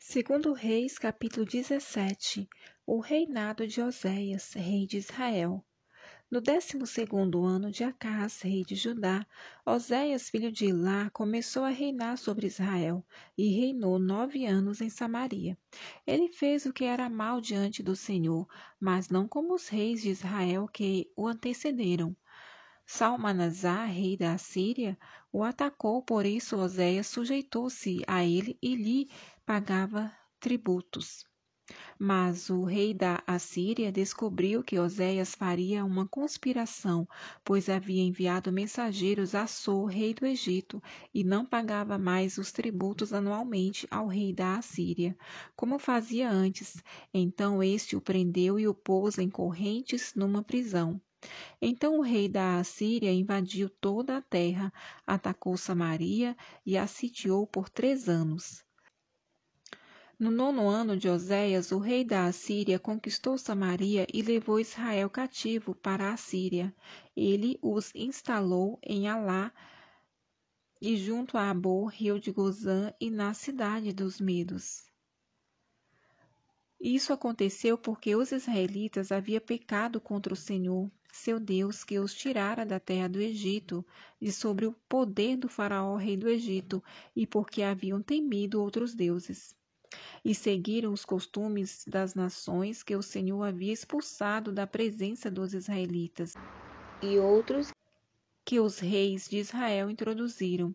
Segundo Reis, capítulo 17, o reinado de Oséias, rei de Israel. No 12º ano de Acás, rei de Judá, Oséias, filho de Ilá, começou a reinar sobre Israel, e reinou 9 anos em Samaria. Ele fez o que era mal diante do Senhor, mas não como os reis de Israel que o antecederam. Salmanasar, rei da Assíria, o atacou, por isso Oséias sujeitou-se a ele e lhe pagava tributos. Mas o rei da Assíria descobriu que Oséias faria uma conspiração, pois havia enviado mensageiros a So, rei do Egito, e não pagava mais os tributos anualmente ao rei da Assíria, como fazia antes. Então este o prendeu e o pôs em correntes numa prisão. Então o rei da Assíria invadiu toda a terra, atacou Samaria e a sitiou por 3 anos. No 9º ano de Oséias, o rei da Assíria conquistou Samaria e levou Israel cativo para a Assíria. Ele os instalou em Alá e junto a Abor, rio de Gozã, e na cidade dos Medos. Isso aconteceu porque os israelitas haviam pecado contra o Senhor, seu Deus, que os tirara da terra do Egito, de sobre o poder do faraó, rei do Egito, e porque haviam temido outros deuses. E seguiram os costumes das nações que o Senhor havia expulsado da presença dos israelitas, e outros que os reis de Israel introduziram.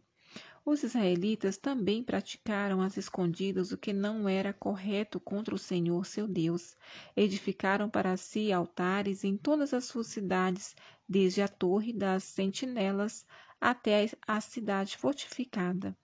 Os israelitas também praticaram às escondidas o que não era correto contra o Senhor seu Deus. Edificaram para si altares em todas as suas cidades, desde a torre das sentinelas até a cidade fortificada.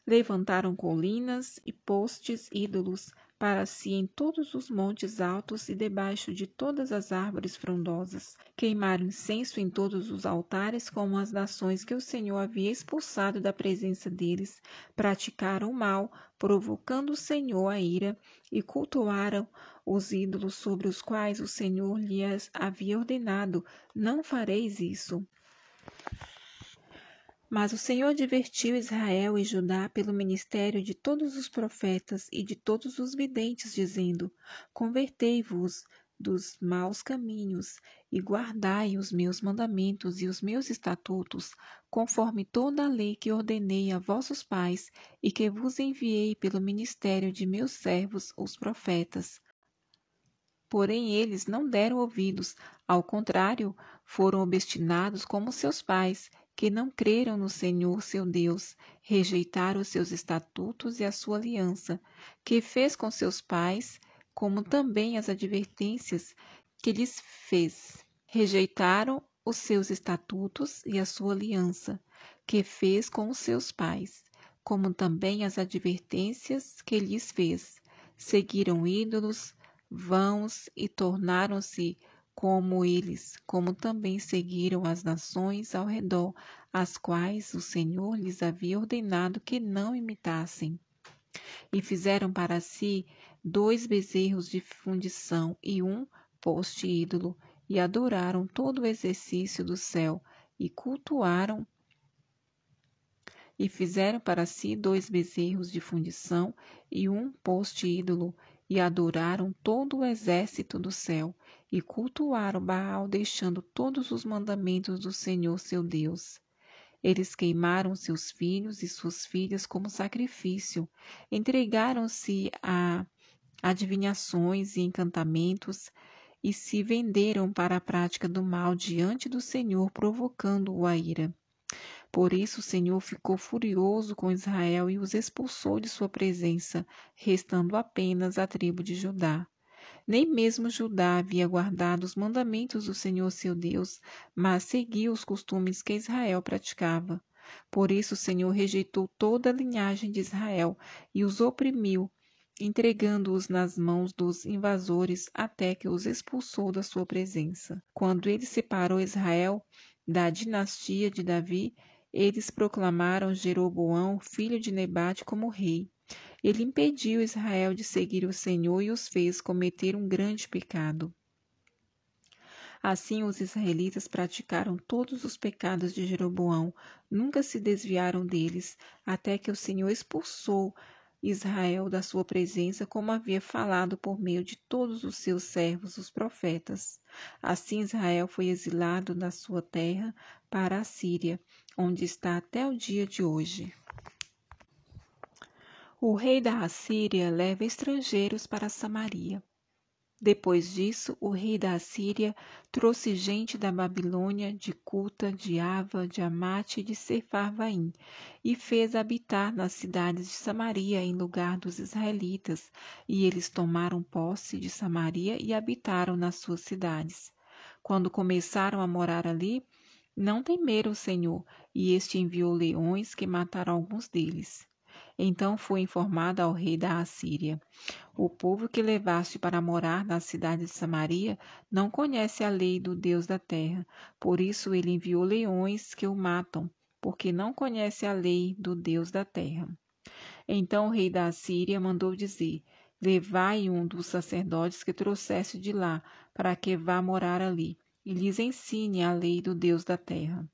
Levantaram colinas e postes ídolos para si em todos os montes altos e debaixo de todas as árvores frondosas. Queimaram incenso em todos os altares, como as nações que o Senhor havia expulsado da presença deles. Praticaram o mal, provocando o Senhor a ira, e cultuaram os ídolos sobre os quais o Senhor lhes havia ordenado: não fareis isso. Mas o Senhor advertiu Israel e Judá pelo ministério de todos os profetas e de todos os videntes, dizendo: convertei-vos dos maus caminhos e guardai os meus mandamentos e os meus estatutos, conforme toda a lei que ordenei a vossos pais e que vos enviei pelo ministério de meus servos, os profetas. Porém eles não deram ouvidos, ao contrário, foram obstinados como seus pais, que não creram no Senhor seu Deus, rejeitaram os seus estatutos e a sua aliança, que fez com seus pais, como também as advertências que lhes fez. Rejeitaram os seus estatutos e a sua aliança, que fez com os seus pais, como também as advertências que lhes fez. Seguiram ídolos vãos e tornaram-se como eles, como também seguiram as nações ao redor, as quais o Senhor lhes havia ordenado que não imitassem. E fizeram para si 2 bezerros de fundição e um poste ídolo, e adoraram todo o exercício do céu, e cultuaram. E fizeram para si 2 bezerros de fundição e um poste ídolo, e adoraram todo o exército do céu, e cultuaram Baal, deixando todos os mandamentos do Senhor seu Deus. Eles queimaram seus filhos e suas filhas como sacrifício, entregaram-se a adivinhações e encantamentos, e se venderam para a prática do mal diante do Senhor, provocando-o a ira. Por isso o Senhor ficou furioso com Israel e os expulsou de sua presença, restando apenas a tribo de Judá. Nem mesmo Judá havia guardado os mandamentos do Senhor seu Deus, mas seguia os costumes que Israel praticava. Por isso o Senhor rejeitou toda a linhagem de Israel e os oprimiu, entregando-os nas mãos dos invasores até que os expulsou da sua presença. Quando ele separou Israel da dinastia de Davi, eles proclamaram Jeroboão, filho de Nebate, como rei. Ele impediu Israel de seguir o Senhor e os fez cometer um grande pecado. Assim os israelitas praticaram todos os pecados de Jeroboão, nunca se desviaram deles, até que o Senhor expulsou Israel da sua presença, como havia falado por meio de todos os seus servos, os profetas. Assim Israel foi exilado da sua terra para a Síria, onde está até o dia de hoje. O rei da Assíria leva estrangeiros para Samaria. Depois disso, o rei da Assíria trouxe gente da Babilônia, de Cuta, de Ava, de Amate e de Sefarvaim, e fez habitar nas cidades de Samaria em lugar dos israelitas, e eles tomaram posse de Samaria e habitaram nas suas cidades. Quando começaram a morar ali, não temeram o Senhor, e este enviou leões que mataram alguns deles. Então foi informado ao rei da Assíria: o povo que levaste para morar na cidade de Samaria não conhece a lei do Deus da terra. Por isso ele enviou leões que o matam, porque não conhece a lei do Deus da terra. Então o rei da Assíria mandou dizer: levai um dos sacerdotes que trouxeste de lá, para que vá morar ali, e lhes ensine a lei do Deus da terra.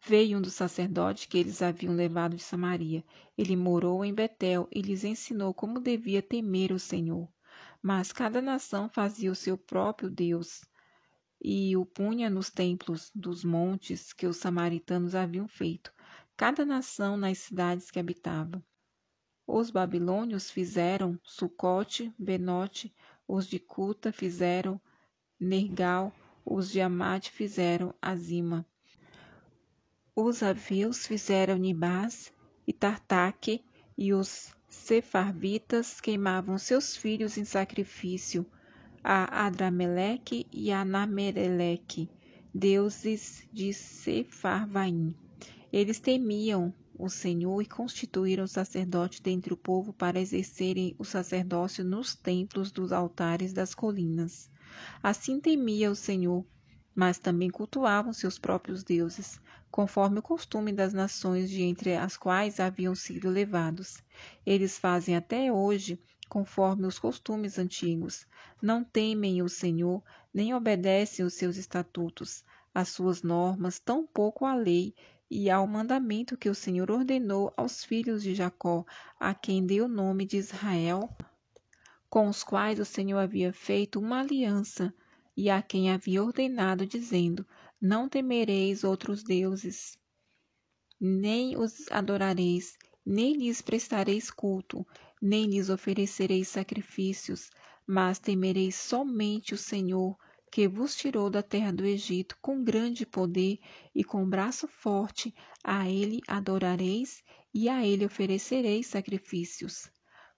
Veio um dos sacerdotes que eles haviam levado de Samaria. Ele morou em Betel e lhes ensinou como devia temer o Senhor. Mas cada nação fazia o seu próprio Deus e o punha nos templos dos montes que os samaritanos haviam feito, cada nação nas cidades que habitava. Os babilônios fizeram Sucote, Benote, os de Cuta fizeram Nergal, os de Amate fizeram Azima. Os aveus fizeram Nibás e Tartaque, e os sefarvitas queimavam seus filhos em sacrifício a Adrameleque e a Namereleque, deuses de Sefarvaim. Eles temiam o Senhor e constituíram sacerdotes dentre o povo para exercerem o sacerdócio nos templos dos altares das colinas. Assim temia o Senhor, mas também cultuavam seus próprios deuses, conforme o costume das nações de entre as quais haviam sido levados. Eles fazem até hoje conforme os costumes antigos. Não temem o Senhor, nem obedecem os seus estatutos, as suas normas, tampouco a lei e ao mandamento que o Senhor ordenou aos filhos de Jacó, a quem deu o nome de Israel, com os quais o Senhor havia feito uma aliança, e a quem havia ordenado, dizendo: não temereis outros deuses, nem os adorareis, nem lhes prestareis culto, nem lhes oferecereis sacrifícios, mas temereis somente o Senhor, que vos tirou da terra do Egito com grande poder e com braço forte. A ele adorareis e a ele oferecereis sacrifícios.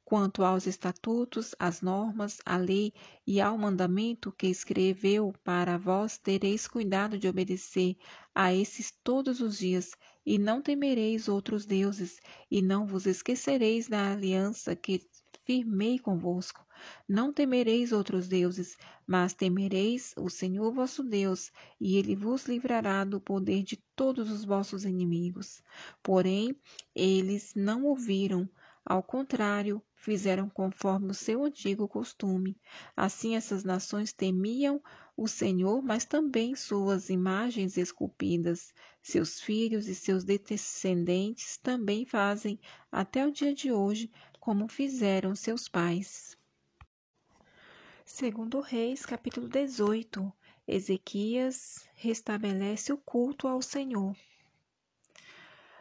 Quanto aos estatutos, às normas, à lei e ao mandamento que escreveu para vós, tereis cuidado de obedecer a esses todos os dias, e não temereis outros deuses, e não vos esquecereis da aliança que firmei convosco. Não temereis outros deuses, mas temereis o Senhor vosso Deus, e ele vos livrará do poder de todos os vossos inimigos. Porém, eles não ouviram. Ao contrário, fizeram conforme o seu antigo costume. Assim essas nações temiam o Senhor, mas também suas imagens esculpidas. Seus filhos e seus descendentes também fazem, até o dia de hoje, como fizeram seus pais. Segundo Reis, capítulo 18, Ezequias restabelece o culto ao Senhor.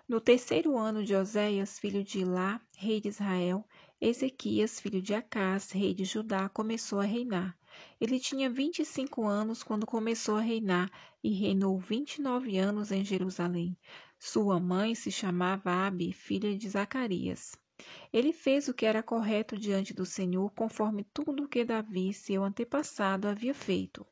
No terceiro ano de Oséias, filho de Ilá, rei de Israel, Ezequias, filho de Acás, rei de Judá, começou a reinar. Ele tinha 25 anos quando começou a reinar e reinou 29 anos em Jerusalém. Sua mãe se chamava Abi, filha de Zacarias. Ele fez o que era correto diante do Senhor, conforme tudo o que Davi, seu antepassado, havia feito.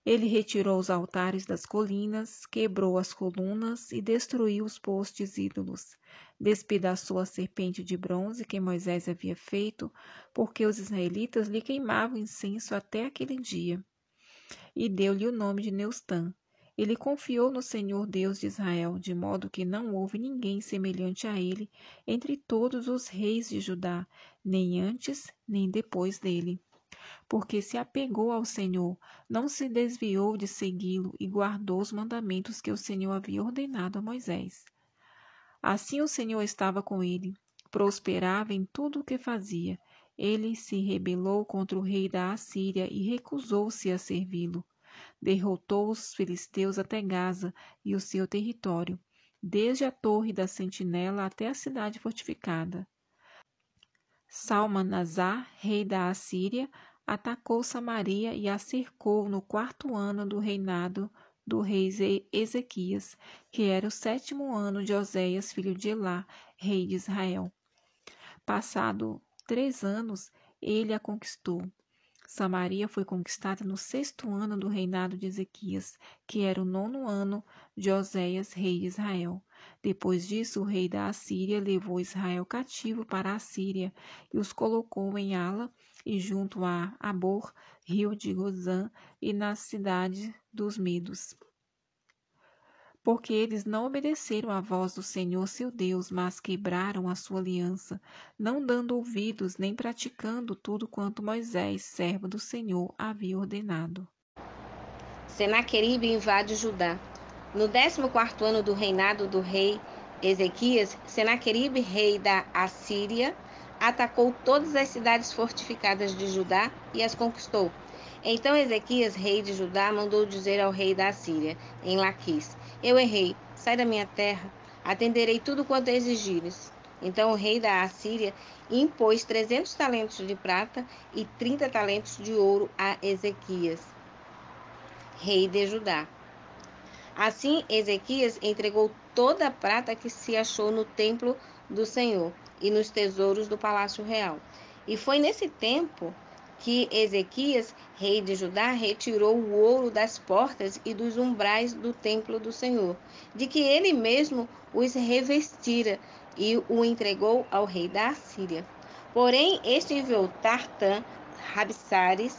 Ele retirou os altares das colinas, quebrou as colunas e destruiu os postes ídolos. Despedaçou a serpente de bronze que Moisés havia feito, porque os israelitas lhe queimavam incenso até aquele dia. E deu-lhe o nome de Neustã. Ele confiou no Senhor Deus de Israel, de modo que não houve ninguém semelhante a ele entre todos os reis de Judá, nem antes nem depois dele. Porque se apegou ao Senhor, não se desviou de segui-lo e guardou os mandamentos que o Senhor havia ordenado a Moisés. Assim o Senhor estava com ele, prosperava em tudo o que fazia. Ele se rebelou contra o rei da Assíria e recusou-se a servi-lo. Derrotou os filisteus até Gaza e o seu território, desde a torre da sentinela até a cidade fortificada. Salmanasar, rei da Assíria, atacou Samaria e a cercou no 4º ano do reinado do rei Ezequias, que era o 7º ano de Oséias, filho de Elá, rei de Israel. Passado 3 anos, ele a conquistou. Samaria foi conquistada no 6º ano do reinado de Ezequias, que era o 9º ano de Oséias, rei de Israel. Depois disso, o rei da Assíria levou Israel cativo para a Síria e os colocou em Ala e junto a Abor, rio de Gozã, e na cidade dos Medos. Porque eles não obedeceram à voz do Senhor seu Deus, mas quebraram a sua aliança, não dando ouvidos nem praticando tudo quanto Moisés, servo do Senhor, havia ordenado. Senaqueribe invade Judá. No 14º ano do reinado do rei Ezequias, Senaqueribe, rei da Assíria, atacou todas as cidades fortificadas de Judá e as conquistou. Então Ezequias, rei de Judá, mandou dizer ao rei da Assíria, em Laquis: Eu errei, sai da minha terra, atenderei tudo quanto exigires. Então o rei da Assíria impôs 300 talentos de prata e 30 talentos de ouro a Ezequias, rei de Judá. Assim, Ezequias entregou toda a prata que se achou no templo do Senhor e nos tesouros do palácio real. E foi nesse tempo que Ezequias, rei de Judá, retirou o ouro das portas e dos umbrais do templo do Senhor, de que ele mesmo os revestira, e o entregou ao rei da Assíria. Porém, este enviou Tartã, Rabsares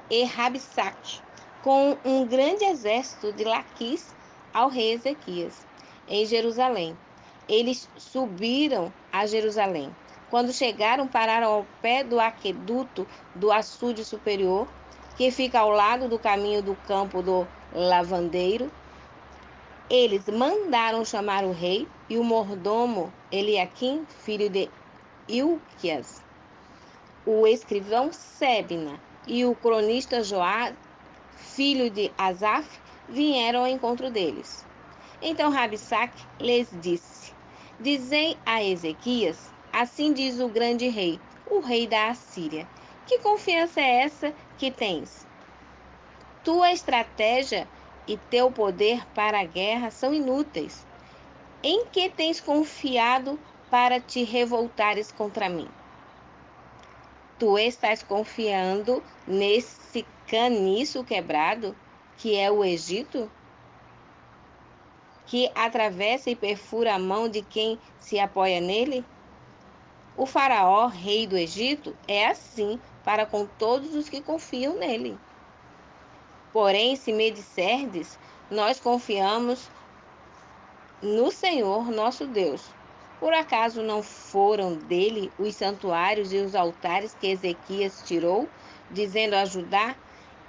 e Rabsaque, com um grande exército de Laquis ao rei Ezequias, em Jerusalém. Eles subiram a Jerusalém. Quando chegaram, pararam ao pé do aqueduto do açude superior, que fica ao lado do caminho do campo do lavandeiro. Eles mandaram chamar o rei e o mordomo Eliaquim, filho de Ilquias, o escrivão Sebna e o cronista Joá, filho de Asaf, vieram ao encontro deles. Então Rabsaque lhes disse: Dizei a Ezequias: Assim diz o grande rei, o rei da Assíria: Que confiança é essa que tens? Tua estratégia e teu poder para a guerra são inúteis. Em que tens confiado para te revoltares contra mim? Tu estás confiando nesse caniço quebrado, que é o Egito, que atravessa e perfura a mão de quem se apoia nele? O faraó, rei do Egito, é assim para com todos os que confiam nele. Porém, se me disserdes, nós confiamos no Senhor nosso Deus. Por acaso não foram dele os santuários e os altares que Ezequias tirou, dizendo a Judá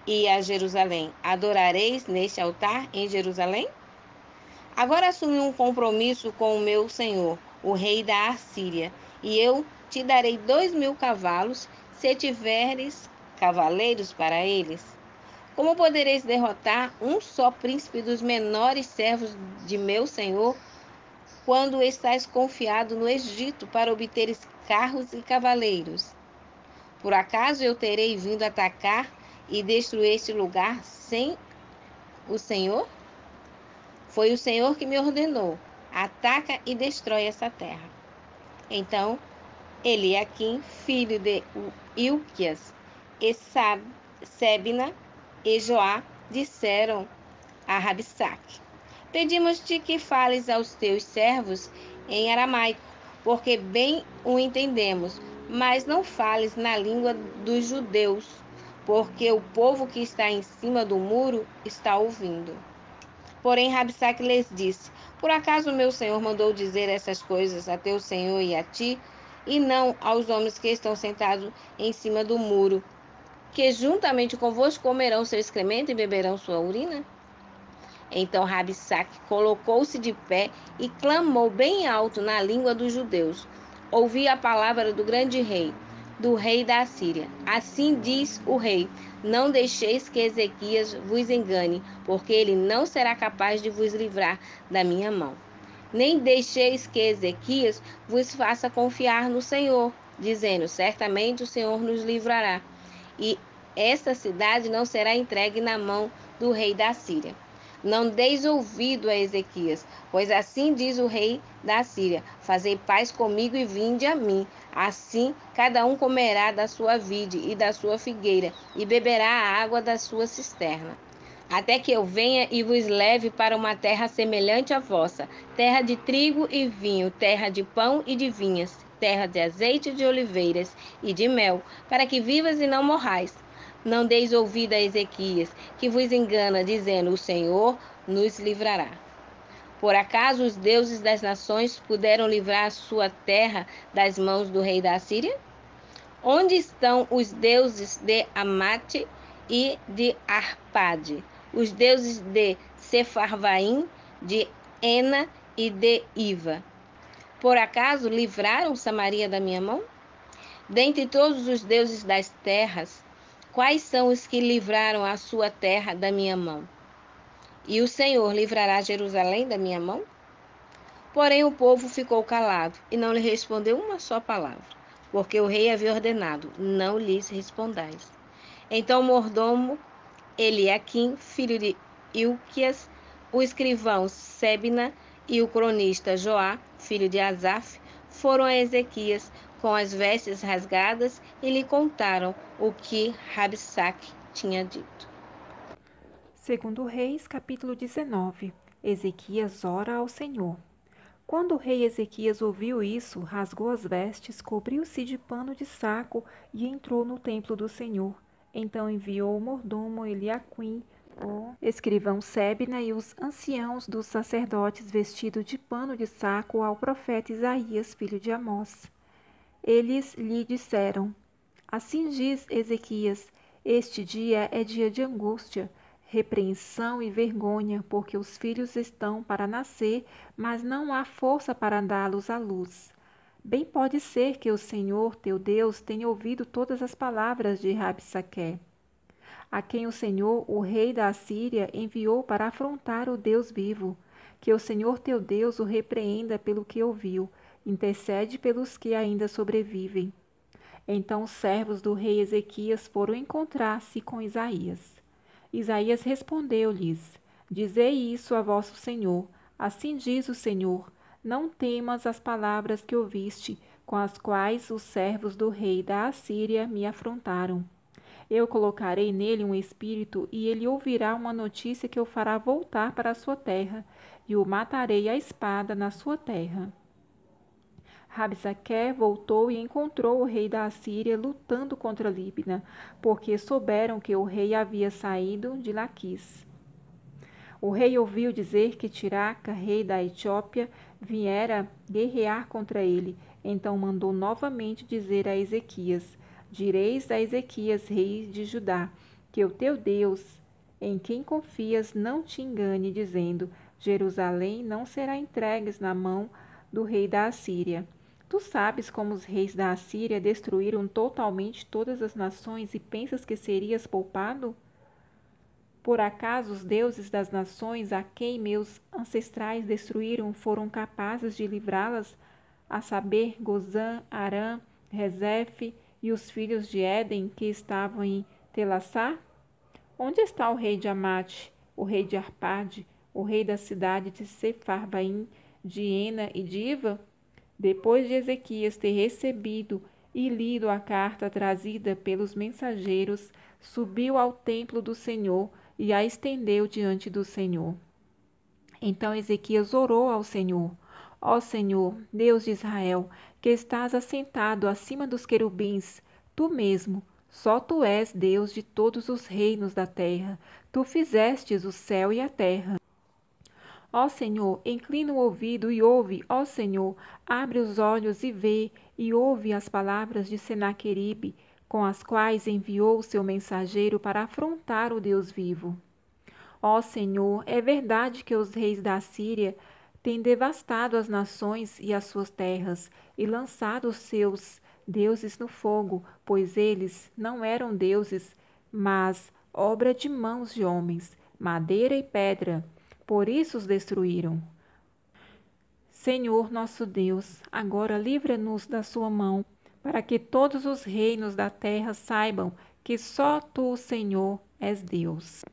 e a Jerusalém: Adorareis neste altar em Jerusalém? Agora assume um compromisso com o meu senhor, o rei da Assíria, e eu te darei 2.000 cavalos, se tiveres cavaleiros para eles. Como podereis derrotar um só príncipe dos menores servos de meu senhor, quando estás confiado no Egito para obteres carros e cavaleiros? Por acaso eu terei vindo atacar e destruir este lugar sem o Senhor? Foi o Senhor que me ordenou: ataca e destrói essa terra. Então, Eliaquim, filho de Ilquias, e Sebna e Joá disseram a Rabsaque: Pedimos-te que fales aos teus servos em aramaico, porque bem o entendemos, mas não fales na língua dos judeus, porque o povo que está em cima do muro está ouvindo. Porém, Rabsaque lhes disse: Por acaso meu senhor mandou dizer essas coisas a teu senhor e a ti, e não aos homens que estão sentados em cima do muro, que juntamente convosco comerão seu excremento e beberão sua urina? Então Rabsaque colocou-se de pé e clamou bem alto na língua dos judeus. Ouvi a palavra do grande rei, do rei da Assíria. Assim diz o rei: não deixeis que Ezequias vos engane, porque ele não será capaz de vos livrar da minha mão. Nem deixeis que Ezequias vos faça confiar no Senhor, dizendo: certamente o Senhor nos livrará, e esta cidade não será entregue na mão do rei da Síria. Não deis ouvido a Ezequias, pois assim diz o rei da Síria: fazei paz comigo e vinde a mim. Assim cada um comerá da sua vide e da sua figueira, e beberá a água da sua cisterna. Até que eu venha e vos leve para uma terra semelhante à vossa, terra de trigo e vinho, terra de pão e de vinhas, terra de azeite e de oliveiras e de mel, para que vivas e não morrais. Não deis ouvido a Ezequias, que vos engana, dizendo: o Senhor nos livrará. Por acaso os deuses das nações puderam livrar a sua terra das mãos do rei da Assíria? Onde estão os deuses de Amate e de Arpade, os deuses de Sefarvaim, de Ena e de Iva? Por acaso livraram Samaria da minha mão? Dentre todos os deuses das terras, quais são os que livraram a sua terra da minha mão? E o Senhor livrará Jerusalém da minha mão? Porém o povo ficou calado e não lhe respondeu uma só palavra, porque o rei havia ordenado: não lhes respondais. Então o mordomo Eliaquim, filho de Ilquias, o escrivão Sebna e o cronista Joá, filho de Asaf, foram a Ezequias com as vestes rasgadas e lhe contaram o que Rabsaque tinha dito. Segundo Reis, capítulo 19. Ezequias ora ao Senhor. Quando o rei Ezequias ouviu isso, rasgou as vestes, cobriu-se de pano de saco e entrou no templo do Senhor. Então enviou o mordomo Eliaquim, o escrivão Sebna e os anciãos dos sacerdotes vestidos de pano de saco ao profeta Isaías, filho de Amós. Eles lhe disseram: assim diz Ezequias: este dia é dia de angústia, repreensão e vergonha, porque os filhos estão para nascer, mas não há força para dá-los à luz. Bem pode ser que o Senhor, teu Deus, tenha ouvido todas as palavras de Rabsaque, a quem o Senhor, o rei da Assíria, enviou para afrontar o Deus vivo. Que o Senhor teu Deus o repreenda pelo que ouviu, intercede pelos que ainda sobrevivem. Então os servos do rei Ezequias foram encontrar-se com Isaías. Isaías respondeu-lhes: dizei isso a vosso senhor. Assim diz o Senhor: não temas as palavras que ouviste, com as quais os servos do rei da Assíria me afrontaram. Eu colocarei nele um espírito, e ele ouvirá uma notícia que o fará voltar para a sua terra, e o matarei à espada na sua terra. Rabsaque voltou e encontrou o rei da Assíria lutando contra Líbina, porque souberam que o rei havia saído de Laquis. O rei ouviu dizer que Tiraca, rei da Etiópia, viera guerrear contra ele. Então mandou novamente dizer a Ezequias: direis a Ezequias, rei de Judá, que o teu Deus, em quem confias, não te engane, dizendo: Jerusalém não será entregue na mão do rei da Assíria. Tu sabes como os reis da Assíria destruíram totalmente todas as nações e pensas que serias poupado? Por acaso os deuses das nações a quem meus ancestrais destruíram foram capazes de livrá-las, a saber, Gozã, Arã, Rezefe e os filhos de Éden que estavam em Telassar? Onde está o rei de Amate, o rei de Arpade, o rei da cidade de Sefarvaim, de Ena e de Iva? Depois de Ezequias ter recebido e lido a carta trazida pelos mensageiros, subiu ao templo do Senhor e a estendeu diante do Senhor. Então Ezequias orou ao Senhor: ó Senhor, Deus de Israel, que estás assentado acima dos querubins, tu mesmo, só tu és Deus de todos os reinos da terra. Tu fizestes o céu e a terra. Ó Senhor, inclina o ouvido e ouve, ó Senhor, abre os olhos e vê, e ouve as palavras de Senaqueribe, com as quais enviou o seu mensageiro para afrontar o Deus vivo. Ó Senhor, é verdade que os reis da Síria têm devastado as nações e as suas terras e lançado os seus deuses no fogo, pois eles não eram deuses, mas obra de mãos de homens, madeira e pedra. Por isso os destruíram. Senhor nosso Deus, agora livra-nos da sua mão, para que todos os reinos da terra saibam que só tu, Senhor, és Deus.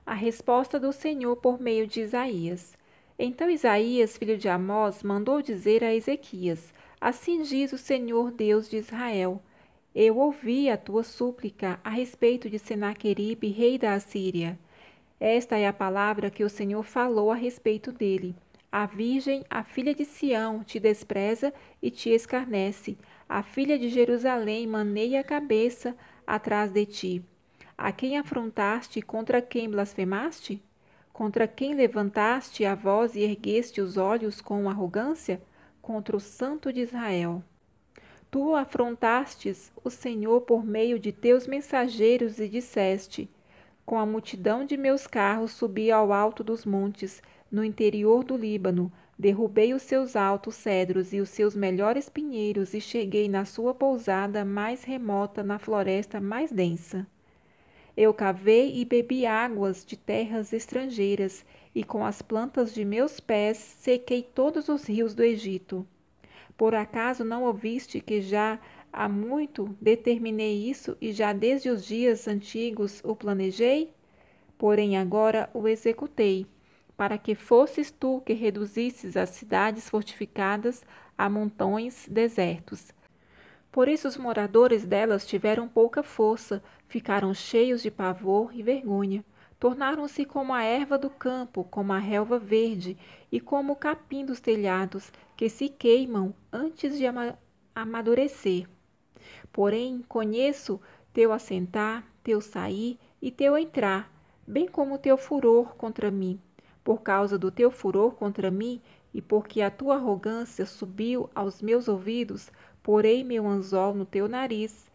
A resposta do Senhor por meio de Isaías. Então Isaías, filho de Amós, mandou dizer a Ezequias: Assim diz o Senhor Deus de Israel: Eu ouvi a tua súplica a respeito de Senaqueribe, rei da Assíria. Esta é a palavra que o Senhor falou a respeito dele. A virgem, a filha de Sião, te despreza e te escarnece. A filha de Jerusalém maneia a cabeça atrás de ti. A quem afrontaste e contra quem blasfemaste? Contra quem levantaste a voz e ergueste os olhos com arrogância? Contra o Santo de Israel. Tu afrontastes o Senhor por meio de teus mensageiros e disseste: Com a multidão de meus carros subi ao alto dos montes, no interior do Líbano, derrubei os seus altos cedros e os seus melhores pinheiros e cheguei na sua pousada mais remota, na floresta mais densa. Eu cavei e bebi águas de terras estrangeiras, e com as plantas de meus pés sequei todos os rios do Egito. Por acaso não ouviste que já há muito determinei isso e já desde os dias antigos o planejei? Porém agora o executei, para que fosses tu que reduzisses as cidades fortificadas a montões desertos. Por isso os moradores delas tiveram pouca força, ficaram cheios de pavor e vergonha. Tornaram-se como a erva do campo, como a relva verde e como o capim dos telhados, que se queimam antes de amadurecer. Porém, conheço teu assentar, teu sair e teu entrar, bem como teu furor contra mim. Por causa do teu furor contra mim, e porque a tua arrogância subiu aos meus ouvidos, porei meu anzol no teu nariz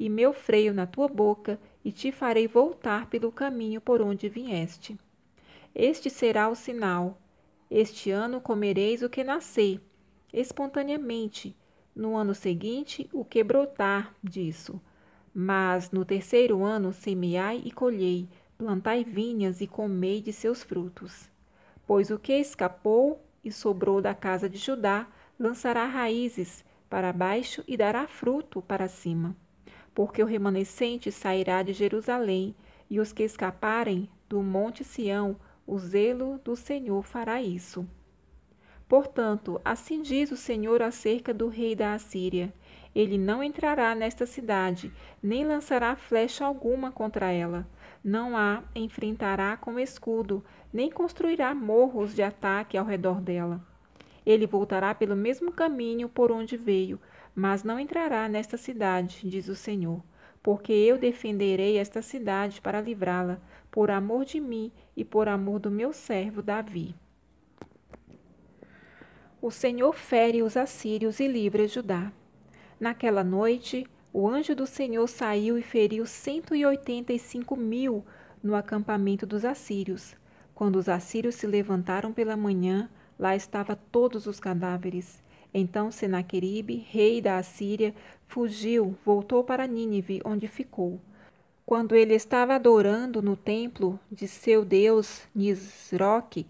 e meu freio na tua boca, e te farei voltar pelo caminho por onde vieste. Este será o sinal. Este ano comereis o que nascer, espontaneamente. No ano seguinte, o que brotar disso. Mas no terceiro ano semeai e colhei, plantai vinhas e comei de seus frutos. Pois o que escapou e sobrou da casa de Judá lançará raízes para baixo e dará fruto para cima. Porque o remanescente sairá de Jerusalém, e os que escaparem do monte Sião, o zelo do Senhor fará isso. Portanto, assim diz o Senhor acerca do rei da Assíria: Ele não entrará nesta cidade, nem lançará flecha alguma contra ela. Não a enfrentará com escudo, nem construirá morros de ataque ao redor dela. Ele voltará pelo mesmo caminho por onde veio, mas não entrará nesta cidade, diz o Senhor, porque eu defenderei esta cidade para livrá-la, por amor de mim e por amor do meu servo Davi. O Senhor fere os assírios e livra Judá. Naquela noite, o anjo do Senhor saiu e feriu 185.000 no acampamento dos assírios. Quando os assírios se levantaram pela manhã, lá estavam todos os cadáveres. Então Senaqueribe, rei da Assíria, fugiu, voltou para Nínive, onde ficou. Quando ele estava adorando no templo de seu deus Nisroque,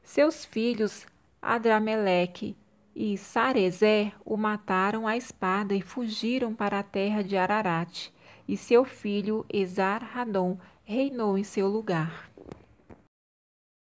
seus filhos Adrameleque e Sarezer o mataram à espada e fugiram para a terra de Ararat, e seu filho Esar-Hadom reinou em seu lugar.